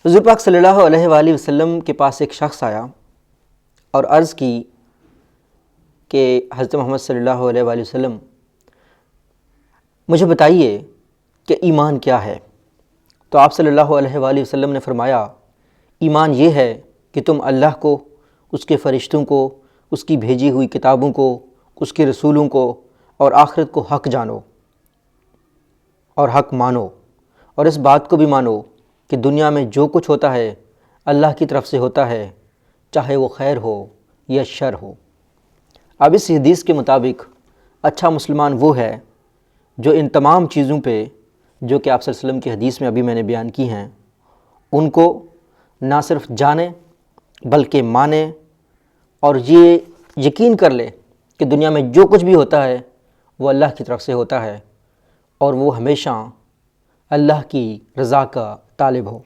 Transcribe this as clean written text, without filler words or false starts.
حضور پاک صلی اللہ علیہ وآلہ وسلم کے پاس ایک شخص آیا اور عرض کی کہ حضرت محمد صلی اللہ علیہ وآلہ وسلم مجھے بتائیے کہ ایمان کیا ہے؟ تو آپ صلی اللہ علیہ وآلہ وسلم نے فرمایا ایمان یہ ہے کہ تم اللہ کو، اس کے فرشتوں کو، اس کی بھیجی ہوئی کتابوں کو، اس کے رسولوں کو اور آخرت کو حق جانو اور حق مانو، اور اس بات کو بھی مانو کہ دنیا میں جو کچھ ہوتا ہے اللہ کی طرف سے ہوتا ہے، چاہے وہ خیر ہو یا شر ہو۔ اب اس حدیث کے مطابق اچھا مسلمان وہ ہے جو ان تمام چیزوں پہ جو کہ آپ صلی اللہ علیہ وسلم کی حدیث میں ابھی میں نے بیان کی ہیں ان کو نہ صرف جانے بلکہ مانے، اور یہ یقین کر لے کہ دنیا میں جو کچھ بھی ہوتا ہے وہ اللہ کی طرف سے ہوتا ہے اور وہ ہمیشہ اللہ کی رضا کا طالب ہو۔